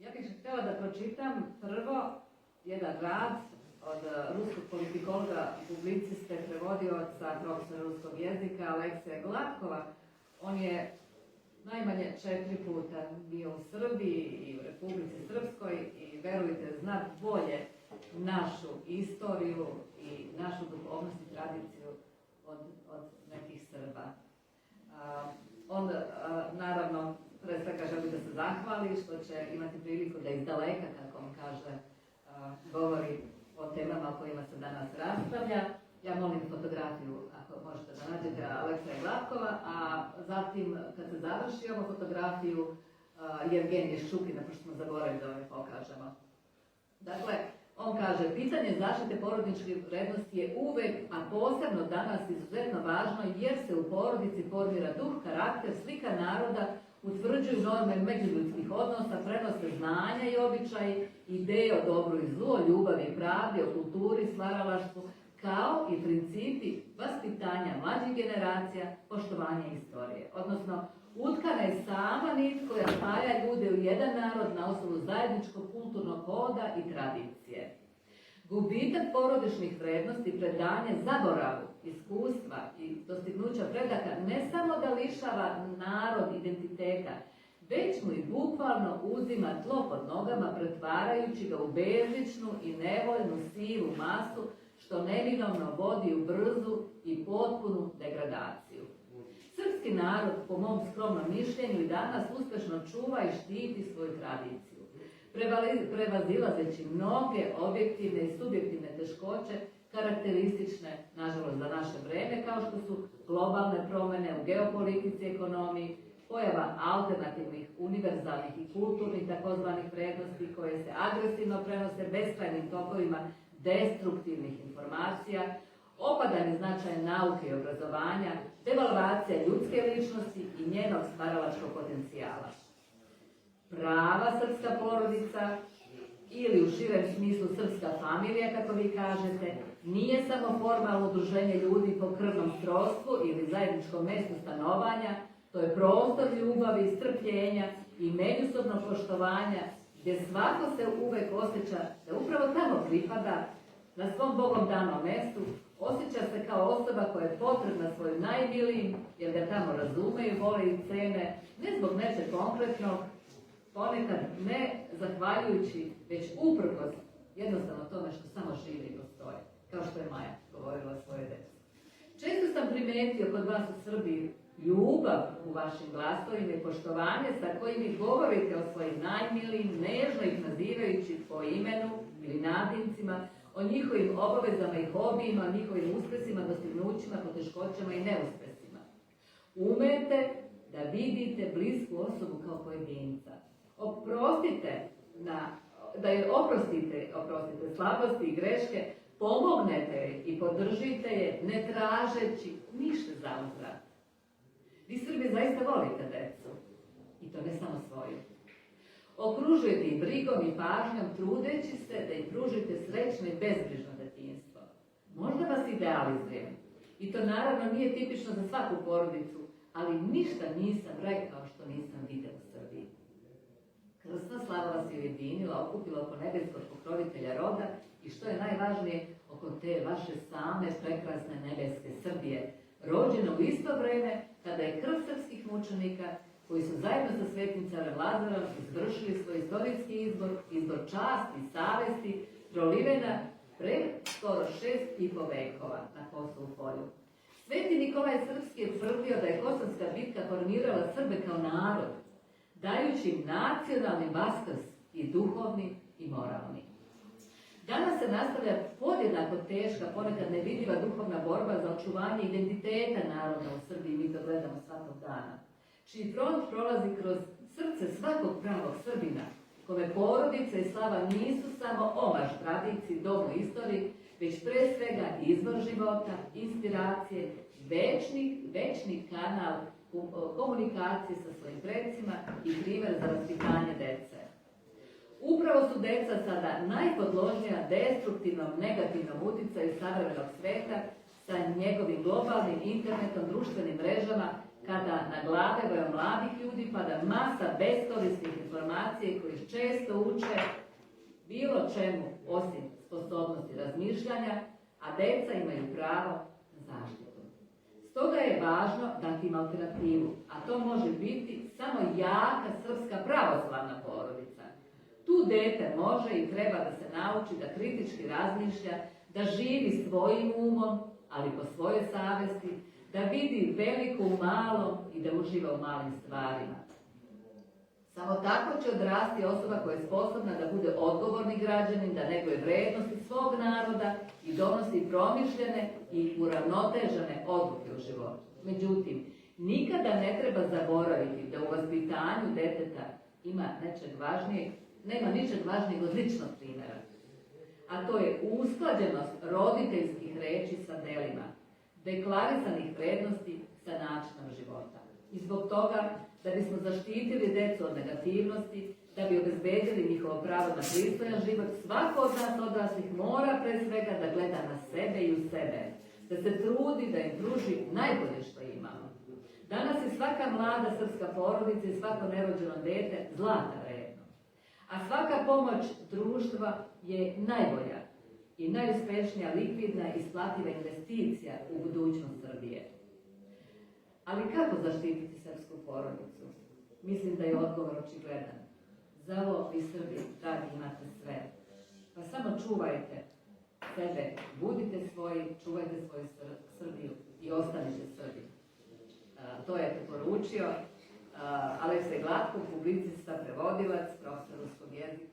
Ja bih htjela da pročitam prvo jedan rad od ruskog politikologa, publiciste, prevodioca, profesora ruskog jezika Alekseja Gladkova. On je najmanje 4 puta bio u Srbiji i u Republici Srpskoj i verujte, zna bolje našu istoriju i našu duhovnost i tradiciju od nekih Srba. On naravno pre svega želi da se zahvali što će imati priliku da iz daleka, kako on kaže, govori o temama o kojima se danas raspravlja. Ja molim fotografiju, ako možete da nađete, Alekseja Gladkova, a zatim, kad se završi ovu fotografiju, Jevgenije Ščupina, pošto smo zaboravili da vam pokažemo. Dakle, on kaže, pitanje zaštite porodičnih vrednosti je uvek, a posebno danas, izuzetno važno, jer se u porodici formira duh, karakter, slika naroda, utvrđuju norme međuljudskih odnosa, prenose znanja i običaji, ideje o dobru i zlu, o ljubavi i pravdi, o kulturi, stvaralaštvu, kao i principi vaspitanja mlađih generacija, poštovanja istorije. Odnosno, utkana je sama nit koja spaja ljude u jedan narod na osnovu zajedničkog kulturnog koda i tradicije. Gubitak porodičnih vrednosti, predanje zaboravu, iskustva i dostignuća predaka ne samo da lišava narod identiteta, već mu i bukvalno uzima tlo pod nogama, pretvarajući ga u bezličnu i nevoljnu sivu masu, što neminovno vodi u brzu i potpunu degradaciju. Srpski narod, po mom skromnom mišljenju, i danas uspešno čuva i štiti svoju tradiciju, prevazilazeći mnoge objektivne i subjektivne teškoće karakteristične, nažalost, za naše vreme, kao što su globalne promjene u geopolitici i ekonomiji, pojava alternativnih, univerzalnih i kulturnih takozvanih vrednosti koje se agresivno prenose beskrajnim tokovima destruktivnih informacija, opadanje značaja nauke i obrazovanja, devalvacija ljudske ličnosti i njenog stvaralačkog potencijala. Prava srpska porodica, ili u širem smislu srpska familija, kako vi kažete, nije samo formalno udruženje ljudi po krvnom srodstvu ili zajedničkom mjestu stanovanja, to je prostor ljubavi, strpljenja i međusobnog poštovanja, gdje svako se uvek osjeća da upravo tamo pripada, na svom Bogom danom mjestu, osjeća se kao osoba koja je potrebna svojim najmilijim, jer ga tamo razumeju, vole i cene, ne zbog nečeg konkretnog, ponekad ne zahvaljujući, već uprkos jednostavno tome što samo živi i postoje, kao što je Maja govorila svoje deci. Često sam primetio kod vas u Srbiji ljubav u vašim glasovima i poštovanje sa kojim govorite o svojim najmilijim, nežno ih nazivajući po imenu ili nadimcima, o njihovim obavezama i hobijima, o njihovim uspesima, dostignućima, poteškoćama i neuspesima. Umete da vidite blisku osobu kao pojedinca. Da je oprostite slabosti i greške, pomognete je i podržite je, ne tražeći ništa za uzvrat. Vi Srbi zaista volite decu, i to ne samo svoju. Okružujete ih brigom i pažnjom, trudeći se da im pružite srećno i bezbrižno detinjstvo. Možda vas idealizujem, i to naravno nije tipično za svaku porodicu, ali ništa nisam rekao što nisam vidio u Srbiji. Krsna slava vas je ujedinila, okupila oko nebeskog pokrovitelja roda i što je najvažnije, oko te vaše same prekrasne nebeske Srbije, rođena u isto vreme kada je krv srpskih mučenika, koji su zajedno sa svetim carem Lazarom izvršili svoj istorijski izbor časti i savesti, prolivena pre skoro 6,5 vekova na Kosovu polju. Sveti Nikolaj Srpski je tvrdio da je Kosovska bitka formirala Srbe kao narod, dajući im nacionalni vaskrs i duhovni i moralni. Danas se nastavlja podjednako teška, ponekad nevidljiva duhovna borba za očuvanje identiteta naroda u Srbiji, mi to gledamo svakog dana, čiji front prolazi kroz srce svakog pravog Srbina, kome porodica i slava nisu samo omaž tradiciji, domu istoriji, već pre svega izvor života, inspiracije, večni kanal komunikacije sa svojim predsima i primjer za vaspitanje dece. Upravo su deca sada najpodložnija destruktivnom, negativnom uticaju savremenog sveta sa njegovim globalnim internetom, društvenim mrežama, kada na glave mladih ljudi pada masa beskorisnih informacija koji često uče bilo čemu osim sposobnosti razmišljanja, a deca imaju pravo na zaštitu. Stoga je važno dati im alternativu, a to može biti samo jaka srpska pravoslavna porodica. Tu dete može i treba da se nauči da kritički razmišlja, da živi svojim umom, ali po svojoj savesti, da vidi veliko u malom i da uživa u malim stvarima. Samo tako će odrasti osoba koja je sposobna da bude odgovorni građanin, da neguje vrednosti svog naroda i donosi promišljene i uravnotežene odluke u životu. Međutim, nikada ne treba zaboraviti da u vaspitanju deteta nema ničeg važnijeg od ličnog primjera. A to je usklađenost roditeljskih reči sa delima, deklarisanih vrednosti sa načinom života. I zbog toga, da bismo zaštitili decu od negativnosti, da bi obezbedili njihovo pravo na pristojan život, svako od nas odraslih mora pre svega da gleda na sebe i u sebe, da se trudi da im pruži najbolje što imamo. Danas je svaka mlada srpska porodica i svako nerođeno dete zlata vredno, a svaka pomoć društva je najbolja i najuspešnija likvidna i isplativa investicija u budućnost Srbije. Ali kako zaštititi srpsku porodicu? Mislim da je odgovor očigledan. Za ovo vi Srbi, dragi, imate sve. Pa samo čuvajte sebe, budite svoji, čuvajte svoju Srbiju i ostanite Srbi. To je poručio Aleksej Glatko, publicista, prevodilac, profesor ruskog jezika.